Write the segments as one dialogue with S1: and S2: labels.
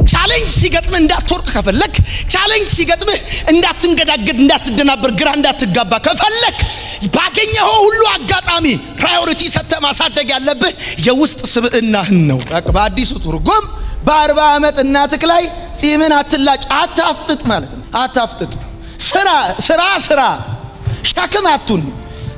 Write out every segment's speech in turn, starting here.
S1: ቻሌንጅ ሲገጥም እንዳትወርቅ ከፈለክ ቻሌንጅ ሲገጥም እንዳትንገዳገድ እንዳትደናበር ግራ እንዳትጋባ ከፈለክ ባገኘው ሁሉ አጋጣሚ ፕራዮሪቲ ሰተ ማሳደግ ያለብህ የውስጥ ስብዕናህን ነው። በአዲሱ ትርጉም በ40 ዓመት እናትክ ላይ ጺምን አትላጭ አታፍጥጥ ማለት ነው። አታፍጥጥ ስራ ሸክም አቱን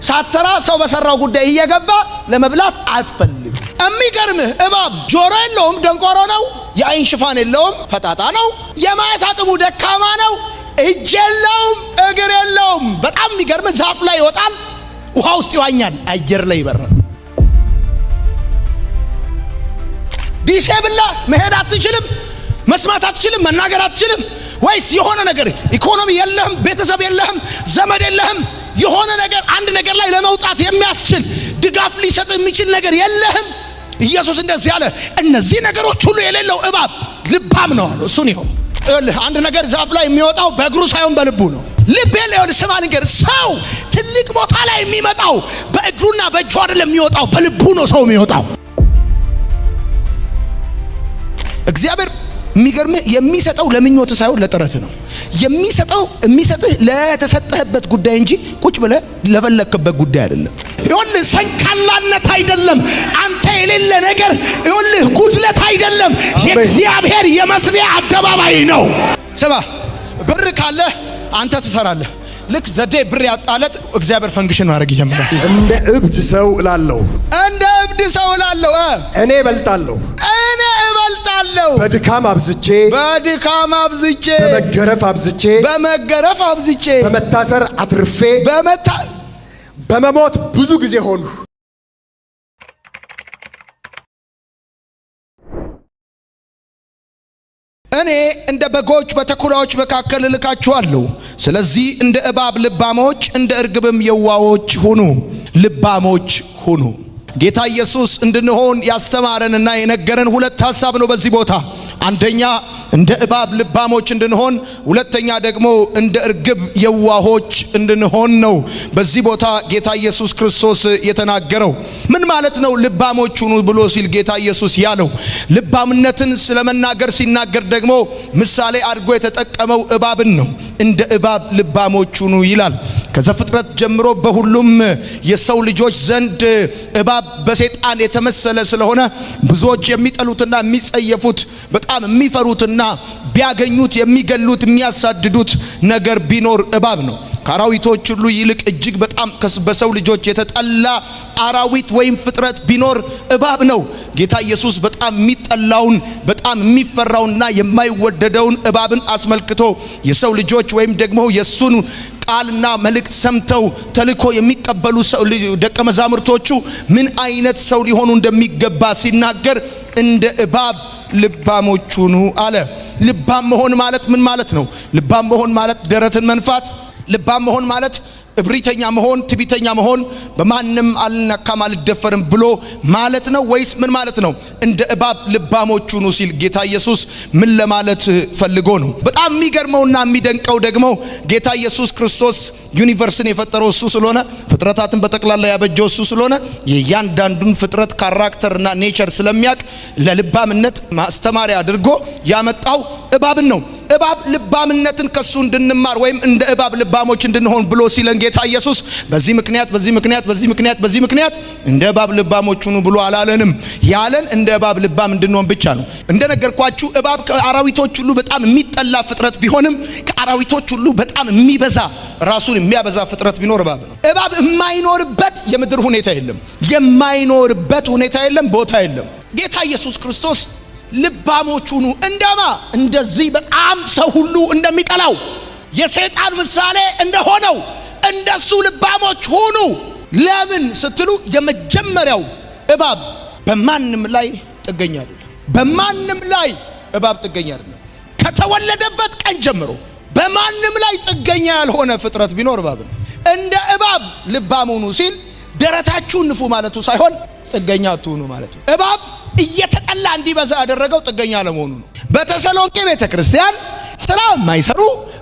S1: ሳትሰራ ሰው በሰራው ጉዳይ እየገባ ለመብላት አትፈልግ። የሚገርምህ እባብ ጆሮ የለውም ደንቆሮ ነው፣ የአይን ሽፋን የለውም ፈጣጣ ነው፣ የማየት አቅሙ ደካማ ነው፣ እጅ የለውም እግር የለውም። በጣም የሚገርምህ ዛፍ ላይ ይወጣል፣ ውሃ ውስጥ ይዋኛል፣ አየር ላይ ይበራል። ዲሼብላ መሄድ አትችልም፣ መስማት አትችልም፣ መናገር አትችልም። ወይስ የሆነ ነገር ኢኮኖሚ የለህም፣ ቤተሰብ የለህም፣ ዘመድ የለህም፣ የሆነ ነገር አንድ ነገር ላይ ለመውጣት የሚያስችል ድጋፍ ሊሰጥ የሚችል ነገር የለህም። ኢየሱስ እንደዚህ አለ፣ እነዚህ ነገሮች ሁሉ የሌለው እባብ ልባም ነው አለ። እሱን ይኸው አንድ ነገር ዛፍ ላይ የሚወጣው በእግሩ ሳይሆን በልቡ ነው። ልብ የለው ስማ ነገር ሰው ትልቅ ቦታ ላይ የሚመጣው በእግሩና በእጁ አይደለም የሚወጣው፣ በልቡ ነው ሰው የሚወጣው። እግዚአብሔር የሚገርምህ የሚሰጠው ለምኞት ሳይሆን ለጥረት ነው የሚሰጥህ ለተሰጠህበት ጉዳይ እንጂ ቁጭ ብለህ ለፈለክበት ጉዳይ አይደለም። ይኸውልህ ሰንካላነት አይደለም፣ አንተ የሌለ ነገር ይኸውልህ ጉድለት አይደለም፣ የእግዚአብሔር የመስሪያ አደባባይ ነው። ስማ ብር ካለ አንተ ትሰራለህ። ልክ ዘዴ ብር ያጣለት እግዚአብሔር ፈንክሽን ማድረግ ይጀምራል።
S2: እንደ እብድ ሰው እላለሁ እኔ እበልጣለሁ በድካም አብዝቼ
S1: በመገረፍ አብዝቼ
S2: በመታሰር አትርፌ በመሞት ብዙ ጊዜ ሆኑ።
S1: እኔ እንደ በጎች በተኩላዎች መካከል እልካችኋለሁ። ስለዚህ እንደ እባብ ልባሞች እንደ እርግብም የዋዎች ሁኑ። ልባሞች ሁኑ። ጌታ ኢየሱስ እንድንሆን ያስተማረንና የነገረን ሁለት ሐሳብ ነው በዚህ ቦታ። አንደኛ እንደ እባብ ልባሞች እንድንሆን፣ ሁለተኛ ደግሞ እንደ እርግብ የዋሆች እንድንሆን ነው በዚህ ቦታ ጌታ ኢየሱስ ክርስቶስ የተናገረው። ምን ማለት ነው ልባሞች ሁኑ ብሎ ሲል ጌታ ኢየሱስ ያለው? ልባምነትን ስለመናገር ሲናገር ደግሞ ምሳሌ አድርጎ የተጠቀመው እባብን ነው። እንደ እባብ ልባሞች ሁኑ ይላል። ከዘፍጥረት ጀምሮ በሁሉም የሰው ልጆች ዘንድ እባብ በሰይጣን የተመሰለ ስለሆነ ብዙዎች የሚጠሉትና የሚጸየፉት በጣም የሚፈሩትና ቢያገኙት የሚገሉት የሚያሳድዱት ነገር ቢኖር እባብ ነው። ከአራዊቶች ሁሉ ይልቅ እጅግ በጣም በሰው ልጆች የተጠላ አራዊት ወይም ፍጥረት ቢኖር እባብ ነው። ጌታ ኢየሱስ በጣም የሚጠላውን በጣም የሚፈራውና የማይወደደውን እባብን አስመልክቶ የሰው ልጆች ወይም ደግሞ የሱን ቃልና መልእክት ሰምተው ተልኮ የሚቀበሉ ሰው ደቀ መዛሙርቶቹ ምን አይነት ሰው ሊሆኑ እንደሚገባ ሲናገር እንደ እባብ ልባሞች ሁኑ አለ። ልባም መሆን ማለት ምን ማለት ነው? ልባም መሆን ማለት ደረትን መንፋት፣ ልባም መሆን ማለት እብሪተኛ መሆን፣ ትቢተኛ መሆን፣ በማንም አልነካም አልደፈርም ብሎ ማለት ነው ወይስ ምን ማለት ነው? እንደ እባብ ልባሞች ሁኑ ሲል ጌታ ኢየሱስ ምን ለማለት ፈልጎ ነው? በጣም የሚገርመውና የሚደንቀው ደግሞ ጌታ ኢየሱስ ክርስቶስ ዩኒቨርስን የፈጠረው እሱ ስለሆነ፣ ፍጥረታትን በጠቅላላ ያበጀው እሱ ስለሆነ የእያንዳንዱን ፍጥረት ካራክተርና ኔቸር ስለሚያውቅ ለልባምነት ማስተማሪያ አድርጎ ያመጣው እባብን ነው። እባብ ልባምነትን ከሱ እንድንማር ወይም እንደ እባብ ልባሞች እንድንሆን ብሎ ሲለን ጌታ ኢየሱስ በዚህ ምክንያት እንደ እባብ ልባሞች ሁኑ ብሎ አላለንም። ያለን እንደ እባብ ልባም እንድንሆን ብቻ ነው። እንደነገርኳችሁ እባብ ከአራዊቶች ሁሉ በጣም የሚጠላ ፍጥረት ቢሆንም ከአራዊቶች ሁሉ በጣም የሚበዛ ራሱን የሚያበዛ ፍጥረት ቢኖር እባብ ነው። እባብ የማይኖርበት የምድር ሁኔታ የለም፣ የማይኖርበት ሁኔታ የለም፣ ቦታ የለም። ጌታ ኢየሱስ ክርስቶስ ልባሞች ሁኑ እንደማ እንደዚህ በጣም ሰው ሁሉ እንደሚጠላው የሰይጣን ምሳሌ እንደሆነው እንደሱ ልባሞች ሁኑ። ለምን ስትሉ የመጀመሪያው እባብ በማንም ላይ ጥገኛ አይደለም። በማንም ላይ እባብ ጥገኛ አይደለም። ከተወለደበት ቀን ጀምሮ በማንም ላይ ጥገኛ ያልሆነ ፍጥረት ቢኖር እባብ ነው። እንደ እባብ ልባም ሁኑ ሲል ደረታችሁን ንፉ ማለቱ ሳይሆን ጥገኛ አትሁኑ ማለት ነው። እባብ እየተጠላ እንዲበዛ ያደረገው ጥገኛ ለመሆኑ ነው። በተሰሎንቄ ቤተክርስቲያን ስራ የማይሰሩ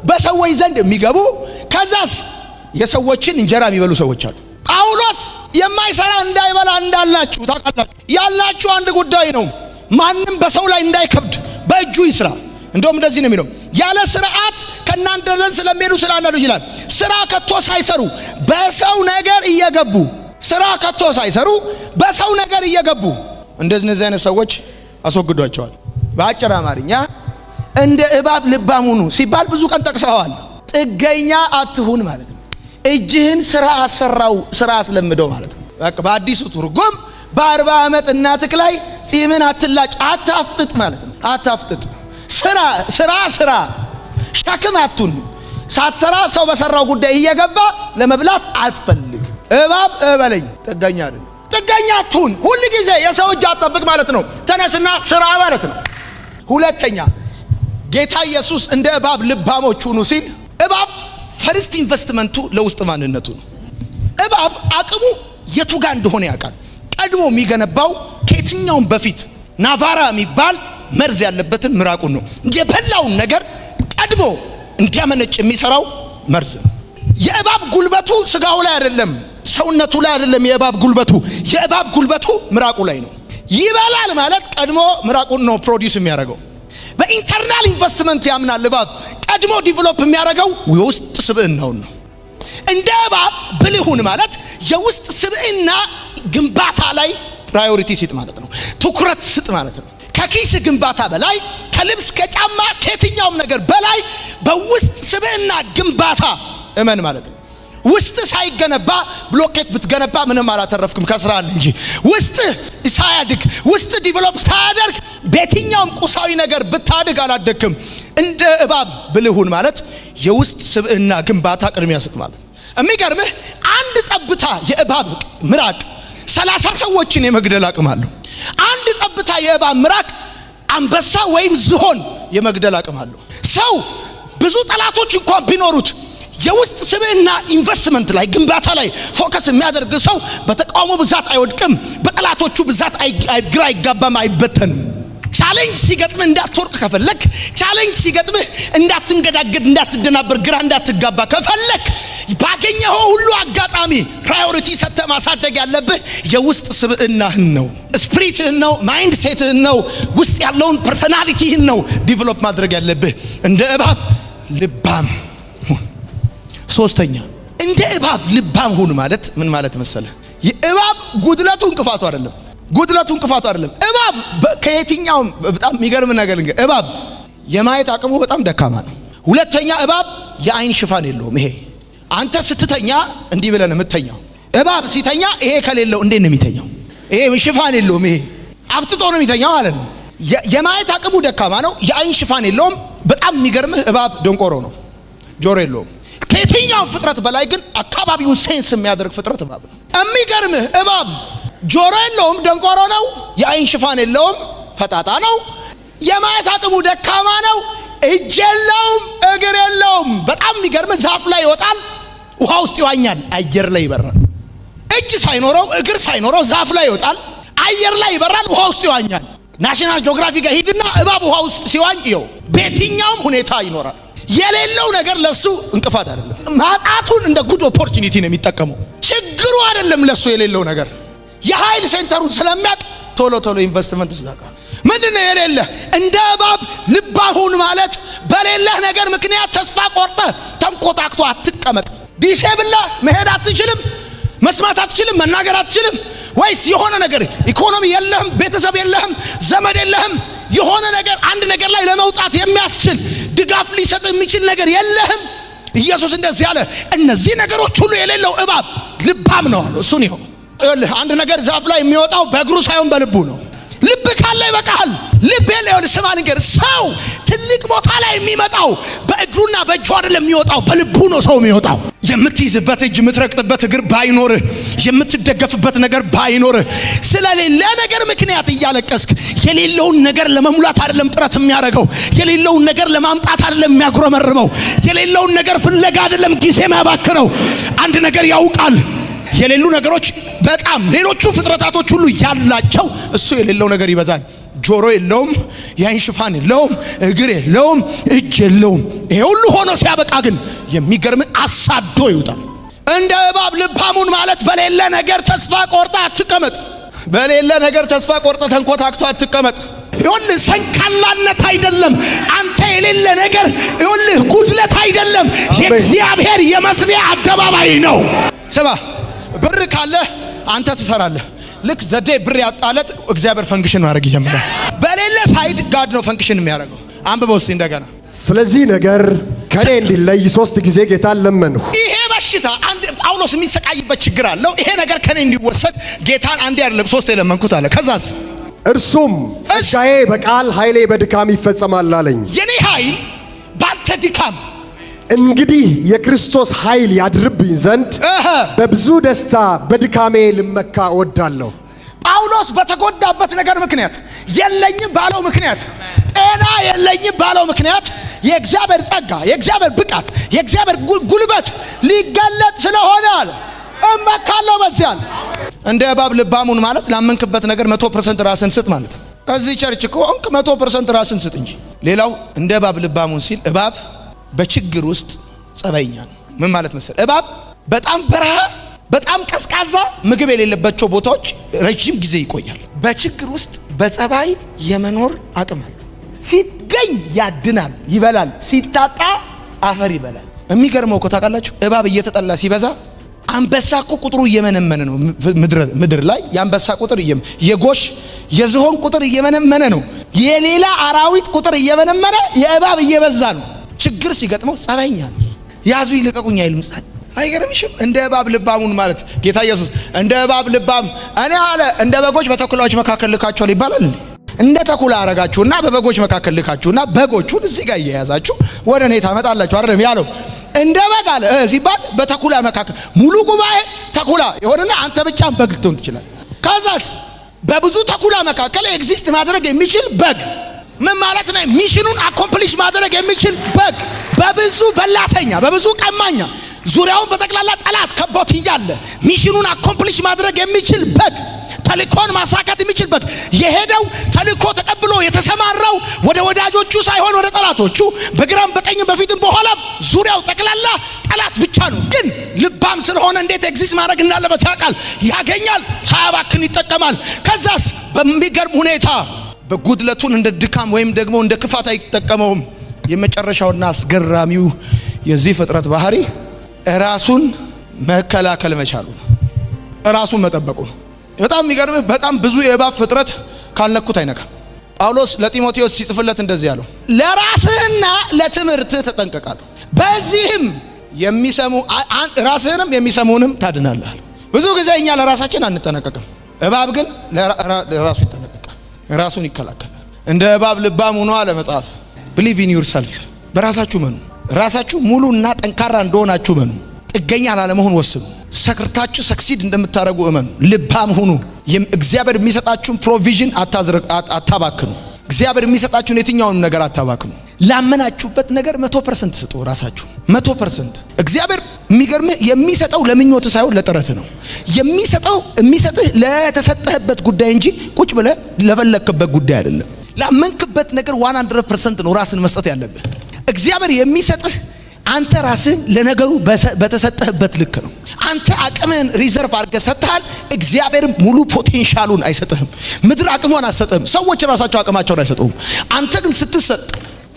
S1: በሰዎች ዘንድ የሚገቡ ከዛስ የሰዎችን እንጀራ የሚበሉ ሰዎች አሉ። ጳውሎስ የማይሰራ እንዳይበላ እንዳላችሁ ታውቃላችሁ። ያላችሁ አንድ ጉዳይ ነው። ማንም በሰው ላይ እንዳይከብድ በእጁ ይስራ። እንደውም እንደዚህ ነው የሚለው ያለ ስርዓት ከናንተ ዘንድ ስለሚሄዱ ስላንዳንዱ ይላል ስራ ከቶ ሳይሰሩ በሰው ነገር እየገቡ ስራ ከቶ ሳይሰሩ በሰው ነገር እየገቡ እንደዚህ አይነት ሰዎች አስወግዷቸዋል። በአጭር አማርኛ እንደ እባብ ልባም ሁኑ ሲባል ብዙ ቀን ጠቅሰዋል። ጥገኛ አትሁን ማለት ነው። እጅህን ስራ አሰራው፣ ስራ አስለምደው ማለት ነው። በቃ በአዲሱ ትርጉም በ40 ዓመት እናትክ ላይ ጺምን አትላጭ፣ አታፍጥጥ ማለት ነው። አታፍጥጥ፣ ስራ ሸክም አትሁን። ሳትሰራ ሰው በሰራው ጉዳይ እየገባ ለመብላት አትፈልግ። እባብ እበለኝ፣ ጥገኛ አይደል። ጥገኛ አትሁን። ሁሉ ጊዜ የሰው እጅ አትጠብቅ ማለት ነው። ተነስና ስራ ማለት ነው። ሁለተኛ ጌታ ኢየሱስ እንደ እባብ ልባሞች ሁኑ ሲል እባብ ፈርስት ኢንቨስትመንቱ ለውስጥ ማንነቱ ነው። እባብ አቅሙ የቱ ጋር እንደሆነ ያውቃል። ቀድሞ የሚገነባው ከየትኛውም በፊት ናቫራ የሚባል መርዝ ያለበትን ምራቁን ነው። የበላውን ነገር ቀድሞ እንዲያመነጭ የሚሰራው መርዝ ነው። የእባብ ጉልበቱ ስጋው ላይ አይደለም፣ ሰውነቱ ላይ አይደለም። የእባብ ጉልበቱ ምራቁ ላይ ነው። ይበላል ማለት ቀድሞ ምራቁን ነው ፕሮዲዩስ የሚያደርገው። በኢንተርናል ኢንቨስትመንት ያምናል እባብ። ቀድሞ ዲቨሎፕ የሚያደርገው የውስጥ ስብዕናውን ነው። እንደ እባብ ብልህ ሁን ማለት የውስጥ ስብዕና ግንባታ ላይ ፕራዮሪቲ ስጥ ማለት ነው። ትኩረት ስጥ ማለት ነው። ከኪስ ግንባታ በላይ ከልብስ ከጫማ ከየትኛውም ነገር በላይ በውስጥ ስብዕና ግንባታ እመን ማለት ነው። ውስጥ ሳይገነባ ብሎኬት ብትገነባ ምንም አላተረፍክም፣ ከስራል እንጂ ውስጥ ሳያድግ ውስጥ ዲቨሎፕ ሳያደርግ በየትኛውም ቁሳዊ ነገር ብታድግ አላደግክም። እንደ እባብ ብልህ ሁን ማለት የውስጥ ስብዕና ግንባታ ቅድሚያ ስጥ ማለት ነው። የሚገርምህ አንድ ጠብታ የእባብ ምራቅ 30 ሰዎችን የመግደል አቅም አለው። አንድ ጠብታ የእባብ ምራቅ አንበሳ ወይም ዝሆን የመግደል አቅም አለው። ሰው ብዙ ጠላቶች እንኳን ቢኖሩት የውስጥ ስብዕና ኢንቨስትመንት ላይ ግንባታ ላይ ፎከስ የሚያደርግ ሰው በተቃውሞ ብዛት አይወድቅም፣ በጠላቶቹ ብዛት ግራ አይጋባም፣ አይበተንም። ቻሌንጅ ሲገጥምህ እንዳትወርቅ ከፈለክ፣ ቻሌንጅ ሲገጥምህ እንዳትንገዳገድ፣ እንዳትደናበር፣ ግራ እንዳትጋባ ከፈለክ ባገኘኸው ሁሉ አጋጣሚ ፕራዮሪቲ ሰጥተህ ማሳደግ ያለብህ የውስጥ ስብዕናህን ነው፣ ስፒሪትህን ነው፣ ማይንድ ሴትህን ነው፣ ውስጥ ያለውን ፐርሰናሊቲህን ነው ዲቨሎፕ ማድረግ ያለብህ። እንደ እባብ ልባም ሁን። ሶስተኛ እንደ እባብ ልባም ሁን ማለት ምን ማለት መሰለህ? የእባብ ጉድለቱ እንቅፋቱ አይደለም። እባብ ከየትኛውም በጣም የሚገርም ነገር እባብ የማየት አቅሙ በጣም ደካማ ነው። ሁለተኛ እባብ የአይን ሽፋን የለውም። ይሄ አንተ ስትተኛ እንዲህ ብለን የምትተኛው እባብ ሲተኛ ይሄ ከሌለው እንዴት ነው የሚተኛው? ይሄ ሽፋን የለውም። ይሄ አፍጥጦ ነው የሚተኛው ማለት ነው። የማየት አቅሙ ደካማ ነው። የአይን ሽፋን የለውም። በጣም የሚገርምህ እባብ ደንቆሮ ነው፣ ጆሮ የለውም። ከየትኛው ፍጥረት በላይ ግን አካባቢውን ሴንስ የሚያደርግ ፍጥረት እባብ ነው። የሚገርምህ እባብ ጆሮ የለውም፣ ደንቆሮ ነው። የአይን ሽፋን የለውም፣ ፈጣጣ ነው። የማየት አቅሙ ደካማ ነው። እጅ የለውም፣ እግር የለውም። በጣም የሚገርምህ ዛፍ ላይ ይወጣል፣ ውሃ ውስጥ ይዋኛል፣ አየር ላይ ይበራል። እጅ ሳይኖረው እግር ሳይኖረው ዛፍ ላይ ይወጣል፣ አየር ላይ ይበራል፣ ውሃ ውስጥ ይዋኛል። ናሽናል ጂኦግራፊ ጋር ሂድና እባብ ውሃ ውስጥ ሲዋኝ ይኸው በየትኛውም ሁኔታ ይኖራል። የሌለው ነገር ለሱ እንቅፋት አይደለም። ማጣቱን እንደ ጉድ ኦፖርቹኒቲ ነው የሚጠቀመው። ችግሩ አይደለም ለሱ የሌለው ነገር። የኃይል ሴንተሩን ስለሚያውቅ ቶሎ ኢንቨስትመንት ይዛቃል። ምንድነው የሌለ? እንደ እባብ ልባም ሁን ማለት በሌለህ ነገር ምክንያት ተስፋ ቆርጠህ ተንኮታክቶ አትቀመጥ። ዲሴብላ መሄድ አትችልም፣ መስማት አትችልም፣ መናገር አትችልም። ወይስ የሆነ ነገር ኢኮኖሚ የለህም፣ ቤተሰብ የለህም፣ ዘመድ የለህም፣ የሆነ ነገር አንድ ነገር ላይ ለመውጣት የሚያስችል ድጋፍ ሊሰጥ የሚችል ነገር የለህም። ኢየሱስ እንደዚህ ያለ እነዚህ ነገሮች ሁሉ የሌለው እባብ ልባም ነው አለ። እሱን ይኸው አንድ ነገር ዛፍ ላይ የሚወጣው በእግሩ ሳይሆን በልቡ ነው። ልብ ካለ ይበቃል። ልብ የለውን ስማ ነገር ሰው ትልቅ ቦታ ላይ የሚመጣው በእግሩና በእጁ አይደለም የሚወጣው፣ በልቡ ነው ሰው የሚወጣው። የምትይዝበት እጅ የምትረቅጥበት እግር ባይኖርህ፣ የምትደገፍበት ነገር ባይኖርህ፣ ስለሌለ ነገር ምክንያት እያለቀስክ የሌለውን ነገር ለመሙላት አይደለም ጥረት የሚያደርገው፣ የሌለውን ነገር ለማምጣት አይደለም የሚያጉረመርመው፣ የሌለውን ነገር ፍለጋ አይደለም ጊዜ የሚያባክነው። አንድ ነገር ያውቃል። የሌሉ ነገሮች በጣም ሌሎቹ ፍጥረታቶች ሁሉ ያላቸው፣ እሱ የሌለው ነገር ይበዛል። ጆሮ የለውም፣ የአይን ሽፋን የለውም፣ እግር የለውም፣ እጅ የለውም። ይሄ ሁሉ ሆኖ ሲያበቃ ግን የሚገርም አሳዶ ይውጣል። እንደ እባብ ልባም ሁን ማለት በሌለ ነገር ተስፋ ቆርጠህ አትቀመጥ። በሌለ ነገር ተስፋ ቆርጠህ ተንኮታክቶ አትቀመጥ። ይኸውልህ ሰንካላነት አይደለም። አንተ የሌለ ነገር ይኸውልህ ጉድለት አይደለም። የእግዚአብሔር የመስሪያ አደባባይ ነው። ስማ፣ ብር ካለ አንተ ትሰራለህ። ልክ ዘዴ ብር ያጣለት እግዚአብሔር ፈንክሽን ማድረግ ይጀምራል። በሌለ ሳይድ ጋድ ነው ፈንክሽን የሚያደርገው። አንብበው እስቲ እንደገና።
S2: ስለዚህ ነገር ከኔ እንዲለይ 3 ጊዜ ጌታን ለመንሁ።
S1: ይሄ በሽታ አንድ ጳውሎስ የሚሰቃይበት ችግር አለው። ይሄ ነገር ከኔ እንዲወሰድ ጌታን አንዴ አይደለም 3 የለመንኩት አለ። ከዛስ
S2: እርሱም ጸጋዬ በቃል ኃይሌ በድካም ይፈጸማል አለኝ።
S1: የኔ ኃይል ባንተ ድካም።
S2: እንግዲህ የክርስቶስ ኃይል ያድርብኝ ዘንድ በብዙ ደስታ በድካሜ ልመካ እወዳለሁ።
S1: ጳውሎስ በተጎዳበት ነገር ምክንያት፣ የለኝም ባለው ምክንያት፣ ጤና የለኝም ባለው ምክንያት የእግዚአብሔር ጸጋ፣ የእግዚአብሔር ብቃት፣ የእግዚአብሔር ጉልበት ሊገለጥ ስለሆነ አለ እመካለሁ በዚያ። እንደ እባብ ልባሙን ማለት ላመንክበት ነገር 100% ራስን ስጥ ማለት ነው። እዚህ ቸርች እኮ 100% ራስን ስጥ እንጂ። ሌላው እንደ እባብ ልባሙን ሲል እባብ በችግር ውስጥ ጸባይኛ ነው። ምን ማለት መሰል? እባብ በጣም በረሃ፣ በጣም ቀዝቃዛ ምግብ የሌለባቸው ቦታዎች ረጅም ጊዜ ይቆያል። በችግር ውስጥ በጸባይ የመኖር አቅም አለ። ሲገኝ ያድናል፣ ይበላል። ሲታጣ አፈር ይበላል። የሚገርመው እኮ ታውቃላችሁ፣ እባብ እየተጠላ ሲበዛ አንበሳ እኮ ቁጥሩ እየመነመነ ነው። ምድር ላይ የአንበሳ ቁጥር የጎሽ የዝሆን ቁጥር እየመነመነ ነው። የሌላ አራዊት ቁጥር እየመነመነ የእባብ እየበዛ ነው። ችግር ሲገጥመው ጸባይኛ ነው። ያዙ ይልቀቁኝ አይልም። አይገርምሽም? እንደ እባብ ልባሙን ማለት ጌታ ኢየሱስ እንደ እባብ ልባም እኔ አለ እንደ በጎች በተኩላዎች መካከል ልካቸዋል ይባላል። እንደ ተኩላ አረጋችሁና በበጎች መካከል ልካችሁና በጎቹን እዚህ ጋር እየያዛችሁ ወደ እኔ ታመጣላችሁ አይደለም ያለው። እንደ በግ አለ ሲባል በተኩላ መካከል ሙሉ ጉባኤ ተኩላ ይሆንና አንተ ብቻ በግ ልትሆን ትችላለህ። ከዛስ በብዙ ተኩላ መካከል ኤግዚስት ማድረግ የሚችል በግ ምን ማለት ነው? ሚሽኑን አኮምፕሊሽ ማድረግ የሚችል በግ፣ በብዙ በላተኛ፣ በብዙ ቀማኛ ዙሪያውን በጠቅላላ ጠላት ከቦት እያለ ሚሽኑን አኮምፕሊሽ ማድረግ የሚችል በግ፣ ተልእኮን ማሳካት የሚችል በግ፣ የሄደው ተልእኮ ተቀብሎ የተሰማራው ወደ ወዳጆቹ ሳይሆን ወደ ጠላቶቹ፣ በግራም በቀኝም በፊትም በኋላም ዙሪያው ጠቅላላ ጠላት ብቻ ነው። ግን ልባም ስለሆነ እንዴት ኤግዚስት ማድረግ እንዳለበት ያውቃል፣ ያገኛል፣ ሳያባክን ይጠቀማል። ከዛስ በሚገርም ሁኔታ በጉድለቱን እንደ ድካም ወይም ደግሞ እንደ ክፋት አይጠቀመውም። የመጨረሻውና አስገራሚው የዚህ ፍጥረት ባህሪ ራሱን መከላከል መቻሉ ነው። ራሱን መጠበቁ ነው። በጣም የሚገርምህ በጣም ብዙ የእባብ ፍጥረት ካልነኩት አይነካም። ጳውሎስ ለጢሞቴዎስ ሲጽፍለት እንደዚህ ያለው ለራስህና ለትምህርትህ ተጠንቀቃለሁ፣ በዚህም ራስህንም የሚሰሙንም ታድናለህ። ብዙ ጊዜ እኛ ለራሳችን አንጠነቀቅም። እባብ ግን ለራሱ ይጠነቀቃል፣ ራሱን ይከላከላል። እንደ እባብ ልባም ሆኖ አለ መጽሐፍ። believe in yourself፣ በራሳችሁ መኑ። ራሳችሁ ሙሉና ጠንካራ እንደሆናችሁ መኑ። ጥገኛ ላለመሆን ወስኑ። ሰክርታችሁ ሰክሲድ እንደምታደርጉ እመኑ። ልባም ሁኑ። እግዚአብሔር የሚሰጣችሁን ፕሮቪዥን አታባክኑ። እግዚአብሔር የሚሰጣችሁን የትኛውንም ነገር አታባክኑ። ላመናችሁበት ነገር 100% ስጡ። ራሳችሁ 100%። እግዚአብሔር የሚገርምህ የሚሰጠው ለምኞት ሳይሆን ለጥረት ነው የሚሰጥህ ለተሰጠህበት ጉዳይ እንጂ ቁጭ ብለህ ለፈለክበት ጉዳይ አይደለም። ላመንክበት ነገር 100% ነው ራስን መስጠት ያለብህ። እግዚአብሔር የሚሰጥህ አንተ ራስህን ለነገሩ በተሰጠህበት ልክ ነው። አንተ አቅምህን ሪዘርቭ አድርገህ ሰጥተሃል። እግዚአብሔር ሙሉ ፖቴንሻሉን አይሰጥህም። ምድር አቅሟን አትሰጥህም። ሰዎች ራሳቸው አቅማቸውን አይሰጡም። አንተ ግን ስትሰጥ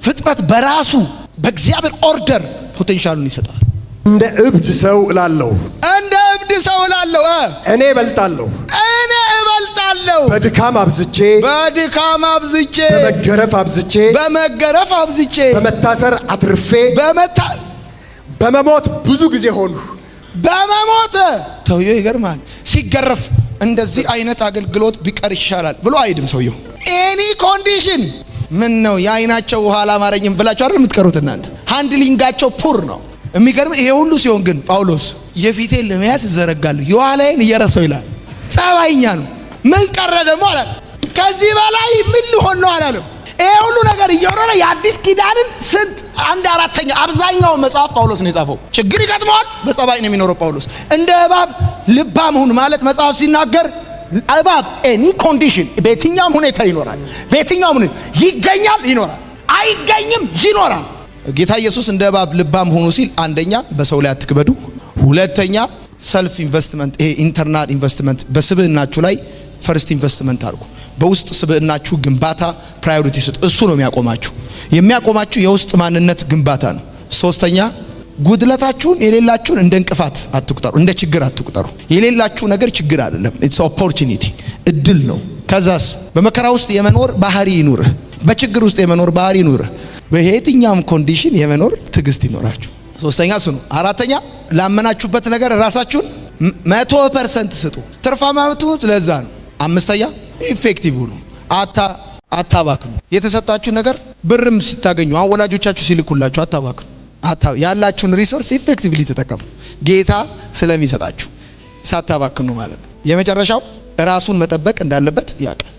S1: ፍጥረት በራሱ በእግዚአብሔር ኦርደር ፖቴንሻሉን ይሰጣል።
S2: እንደ እብድ ሰው እላለሁ፣ እኔ እበልጣለሁ፣ በድካም አብዝቼ፣
S1: በመገረፍ አብዝቼ፣
S2: በመታሰር አትርፌ፣ በመሞት ብዙ ጊዜ ሆንሁ።
S1: በመሞት ሰውየው ይገርማል። ሲገረፍ እንደዚህ አይነት አገልግሎት ቢቀር ይሻላል ብሎ አይድም ሰውየው። ኤኒ ኮንዲሽን ምን ነው የአይናቸው ውሃ አላማረኝም ብላችሁ አይደል የምትቀሩት እናንተ። ሃንድሊንጋቸው ፑር ነው። የሚገርም ይሄ ሁሉ ሲሆን ግን ጳውሎስ የፊቴን ለመያዝ እዘረጋለሁ የኋላዬን እየረሳው ይላል። ጸባይኛ ነው። ምን ቀረ ደግሞ አላለ። ከዚህ በላይ ምን ሊሆን ነው አላለም። ይሄ ሁሉ ነገር እየሆነ የአዲስ ኪዳንን ስንት 1/4 አብዛኛው መጽሐፍ ጳውሎስ ነው የጻፈው። ችግር ይገጥመዋል፣ በጸባይ ነው የሚኖረው ጳውሎስ። እንደ እባብ ልባም ሁን ማለት መጽሐፍ ሲናገር እባብ ኤኒ ኮንዲሽን በየትኛውም ሁኔታ ይኖራል። በየትኛውም ሁኔታ ይገኛል፣ ይኖራል፣ አይገኝም፣ ይኖራል። ጌታ ኢየሱስ እንደ እባብ ልባም ሆኖ ሲል አንደኛ በሰው ላይ አትክበዱ፣ ሁለተኛ ሰልፍ ኢንቨስትመንት፣ ይሄ ኢንተርናል ኢንቨስትመንት በስብዕናችሁ ላይ ፈርስት ኢንቨስትመንት አድርጉ። በውስጥ ስብዕናችሁ ግንባታ ፕራዮሪቲ ስጡ። እሱ ነው የሚያቆማችሁ የውስጥ ማንነት ግንባታ ነው። ሶስተኛ ጉድለታችሁን የሌላችሁን እንደ እንቅፋት አትቁጠሩ፣ እንደ ችግር አትቁጠሩ። የሌላችሁ ነገር ችግር አይደለም፣ ኢትስ ኦፖርቹኒቲ እድል ነው። ከዛስ በመከራ ውስጥ የመኖር ባህሪ ይኑርህ፣ በችግር ውስጥ የመኖር ባህሪ ይኑርህ። በየትኛውም ኮንዲሽን የመኖር ትዕግስት ይኖራችሁ። ሶስተኛ እሱ ነው። አራተኛ ላመናችሁበት ነገር ራሳችሁን 100% ስጡ። ትርፋማነቱ ለዛ ነው። አምስተኛ ኢፌክቲቭ ሁኑ፣ አታባክኑ። የተሰጣችሁ ነገር ብርም ስታገኙ ወላጆቻችሁ ሲልኩላችሁ አታባክኑ። ያላችሁን ሪሶርስ ኢፌክቲቭሊ ተጠቀሙ፣ ጌታ ስለሚሰጣችሁ ሳታባክኑ ማለት ነው። የመጨረሻው ራሱን መጠበቅ እንዳለበት ያውቃል።